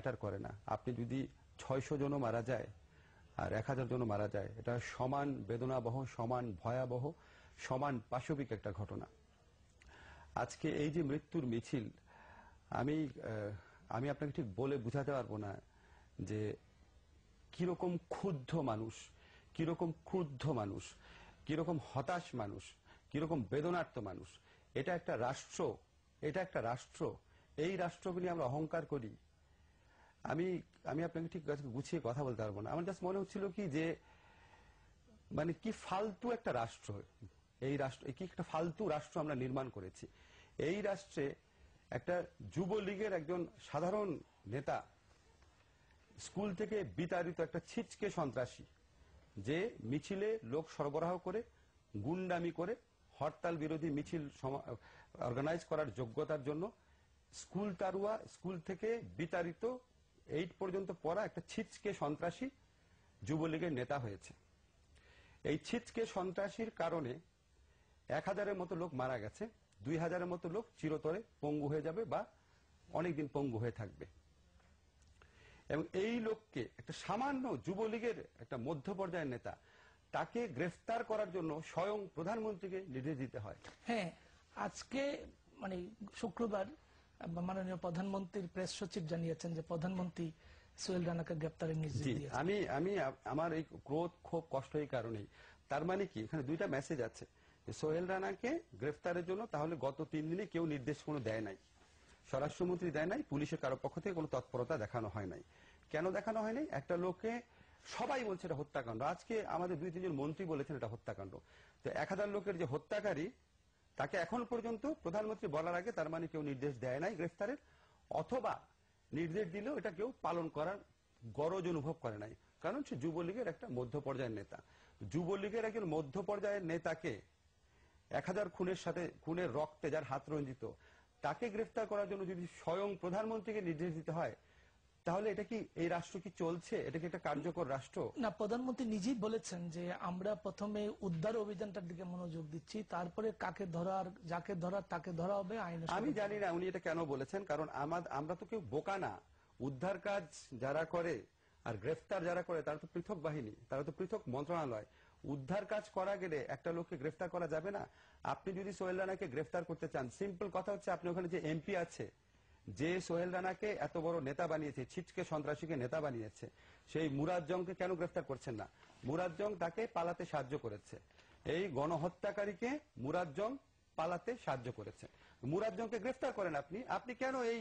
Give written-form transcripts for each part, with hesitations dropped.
Matter করে না। আপনি যদি 600 জনও মারা যায় আর 1000 জনও মারা যায়, এটা সমান বেদনাবহ, সমান ভয়াবহ, সমান পাশবিক একটা ঘটনা। আজকে এই যে মৃত্যুর মিছিল, আমি আপনাকে ঠিক বলে বুঝাতে পারবো না যে কিরকম ক্ষুব্ধ মানুষ, কিরকম ক্রুদ্ধ মানুষ, কিরকম হতাশ মানুষ, কিরকম বেদনার্ত মানুষ। এটা একটা রাষ্ট্র, এই রাষ্ট্রকে নিয়ে আমরা অহংকার করি। আমি আপনাকে ঠিক গুছিয়ে কথা বলতে পারবো না। আমার জাস্ট মনে হচ্ছিল কি যে মানে কি ফালতু একটা রাষ্ট্র, এই রাষ্ট্র, কি একটা ফালতু রাষ্ট্র আমরা নির্মাণ করেছি। এই রাষ্ট্রে একটা যুবলীগের একজন সাধারণ নেতা, স্কুল থেকে বিতাড়িত একটা ছিচকে সন্ত্রাসী, যে মিছিলে লোক সরবরাহ করে, গুন্ডামি করে, হরতাল বিরোধী মিছিল অর্গানাইজ করার যোগ্যতার জন্য স্কুল থেকে বিতাড়িত 8 পর্যন্ত পড়া একটা ছিচকে সন্ত্রাসী যুবলীগের নেতা হয়েছে। এই ছিচকে সন্ত্রাসীর কারণে 1000-এর মতো লোক মারা গেছে, 2000-এর মতো লোক চিরতরে পঙ্গু হয়ে যাবে বা অনেকদিন পঙ্গু হয়ে থাকবে। এবং এই লোককে, একটা সামান্য যুবলীগের একটা মধ্য পর্যায়ের নেতা, তাকে গ্রেফতার করার জন্য স্বয়ং প্রধানমন্ত্রীকে নির্দেশ দিতে হয়। হ্যাঁ, আজকে মানে শুক্রবার মাননীয় প্রধানমন্ত্রীর প্রেস সচিব জানিয়েছেন যে প্রধানমন্ত্রী সোহেল রানাকে গ্রেফতারের নির্দেশ দিয়েছেন। আমি আমার এই ক্রোধ, ক্ষোভ, কষ্ট এই কারণেই। তার মানে কি, এখানে দুইটা মেসেজ আছে। সোহেল রানাকে গ্রেফতারের জন্য তাহলে গত 3 দিনে কেউ নির্দেশ কোনো দেয় নাই, স্বরাষ্ট্রমন্ত্রী দেয় নাই, পুলিশের কারো পক্ষ থেকে কোনো তৎপরতা দেখানো হয় নাই। কেন দেখানো হয় নাই? একটা লোকে সবাই বলছে এটা হত্যাকাণ্ড। আজকে আমাদের 2-3 জন মন্ত্রী বলেছেন এটা হত্যাকাণ্ড। তো 1000 লোকের যে হত্যাকারী, তাকে এখন পর্যন্ত প্রধানমন্ত্রী বলার আগে তার মানে কেউ নির্দেশ দেয় নাই গ্রেফতারের, অথবা নির্দেশ দিলেও এটা কেউ পালন করার গরজ অনুভব করে নাই। কারণ সে যুবলীগের একটা মধ্য পর্যায়ের নেতা। যুবলীগের একজন মধ্য পর্যায়ের নেতাকে 1000 খুনের রক্তে যার হাত রঞ্জিত, তাকে গ্রেফতার করার জন্য যদি স্বয়ং প্রধানমন্ত্রীকে নির্দেশ দিতে হয়, তাহলে এটা কি, এই রাষ্ট্র কি চলছে? এটা কি একটা কার্যকর রাষ্ট্র? না, প্রধানমন্ত্রী নিজেই বলেছেন যে আমরা প্রথমে উদ্ধার অভিযানটার দিকে মনোযোগ দিচ্ছি, তারপরে কাকে ধরার, যাকে ধরার তাকে ধরা হবে আইন। আমি জানি না উনি এটা কেন বলেছেন, কারণ আমরা তো কেউ বোকা না। উদ্ধার কাজ যারা করে আর গ্রেফতার যারা করে তারা তো পৃথক বাহিনী, তারা তো পৃথক মন্ত্রণালয়। উদ্ধার কাজ করা গেলে একটা লোককে গ্রেফতার করা যাবে না? আপনি যদি সোহেল রানাকে গ্রেফতার করতে চান, সিম্পল কথা হচ্ছে, আপনি ওখানে যে এমপি আছে, যে সোহেল রানাকে এত বড় নেতা বানিয়েছে, ছিচকে সন্ত্রাসীকে নেতা বানিয়েছে, সেই মুরাদ জংকে কেন গ্রেফতার করছেন না? মুরাদ জং তাকে পালাতে সাহায্য করেছে। এই গণহত্যাকারীকে মুরাদ জং পালাতে সাহায্য করেছে। মুরাদ জংকে গ্রেফতার করেন আপনি। আপনি কেন এই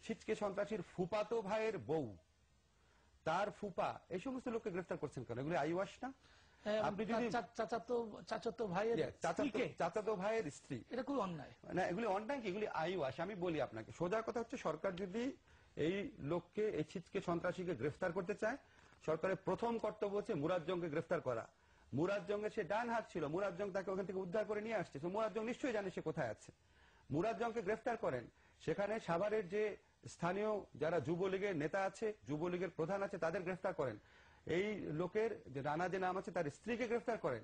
ছিচকে সন্ত্রাসীর ফুপাতো ভাইয়ের বউ, তার ফুপা, এই সমস্ত লোককে গ্রেফতার করছেন কেন? এগুলি আইওয়াস না? আপনি যদি চাচাতো ভাইয়ের স্ত্রী, এটা খুব অন্যায় না। এগুলি অন্যায় কি? এগুলি আইওয়াস। আমি বলি আপনাকে, সোজা কথা হচ্ছে, সরকার যদি এই লোককে, এই ছিচকে সন্ত্রাসীকে গ্রেফতার করতে চায়, সরকারের প্রথম কর্তব্য হচ্ছে মুরাদ জংকে গ্রেফতার করা। মুরাদ জংয়ের সে ডান হাত ছিল, মুরাদ জং তাকে ওখান থেকে উদ্ধার করে নিয়ে আসছে। মুরাদ জং নিশ্চয়ই জানে সে কোথায় আছে। মুরাদ জংকে গ্রেফতার করেন। সেখানে সাভারের যে স্থানীয় যারা যুবলীগের নেতা আছে, যুবলীগের প্রধান আছে, তাদের গ্রেফতার করেন। এই লোকের যে রানা যে নাম আছে, তার স্ত্রীকে গ্রেফতার করেন,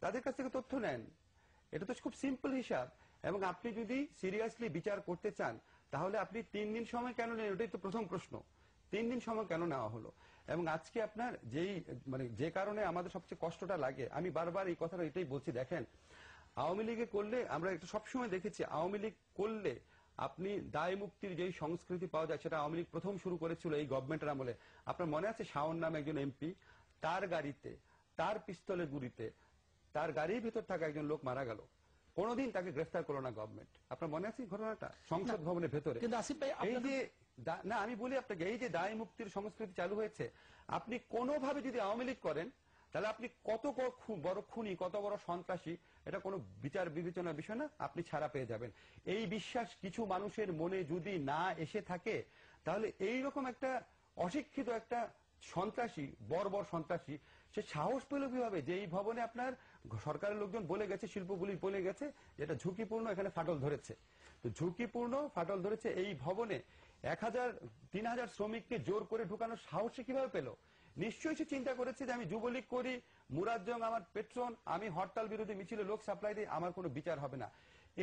তাদের কাছ থেকে তথ্য নেন। এটা তো খুব সিম্পল হিসাব। এবং আপনি যদি সিরিয়াসলি বিচার করতে চান, তাহলে আপনি 3 দিন সময় কেন নেন? এটাই তো প্রথম প্রশ্ন। 3 দিন সময় কেন নেওয়া হলো? এবং আজকে আপনার যে কারণে আমাদের সবচেয়ে কষ্টটা লাগে, আমি বারবার এই কথাটা এটাই বলছি, দেখেন, আওয়ামী লীগে করলে, আমরা একটা সবসময় দেখেছি, আওয়ামী লীগ করলে আপনি দায় মুক্তির যেই সংস্কৃতি পাওয়া যায়, সেটা আওয়ামী লীগ প্রথম শুরু করেছিল এই গভর্নমেন্টের আমলে। আপনার মনে আছে, শাওন নামে একজন এমপি, তার গাড়িতে, তার পিস্তলের গুলিতে, তার গাড়ির ভিতর থাকা একজন লোক মারা গেল, কোনদিন তাকে গ্রেফতার করলো না গভর্নমেন্ট। আপনার মনে আছে ঘটনাটা? সংসদ ভবনের ভেতরে। এই যে না, আমি বলি আপনাকে, এই যে দায় মুক্তির সংস্কৃতি চালু হয়েছে, আপনি কোনোভাবে যদি আওয়ামী লীগ করেন, তাহলে আপনি কত বড় খুনি, কত বড় সন্ত্রাসী, এটা কোনো বিচার বিবেচনার বিষয় না, আপনি ছাড়া পেয়ে যাবেন। এই বিশ্বাস কিছু মানুষের মনে যদি না এসে থাকে, তাহলে এইরকম একটা অশিক্ষিত একটা সন্ত্রাসী, বর্বর সন্ত্রাসী, সে সাহস পেল কিভাবে যে এই ভবনে, আপনার সরকারের লোকজন বলে গেছে, শিল্পগুলি বলে গেছে, যেটা ঝুঁকিপূর্ণ, এখানে ফাটল ধরেছে। তো ঝুঁকিপূর্ণ ফাটল ধরেছে এই ভবনে 3000 শ্রমিককে জোর করে ঢুকানোর সাহস কিভাবে পেল? নিশ্চয়ই সে চিন্তা করেছে যে আমি যুবলীগ করি, মুরাদ জং আমার পেট্রন, আমি হরতাল বিরোধী মিছিলে লোক সাপ্লাই দিই, আমার কোনো বিচার হবে না।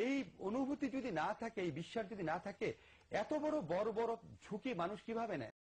এই অনুভূতি যদি না থাকে, এই বিশ্বাস যদি না থাকে, এত বড় বড় ঝুঁকি মানুষ কিভাবে নেয়?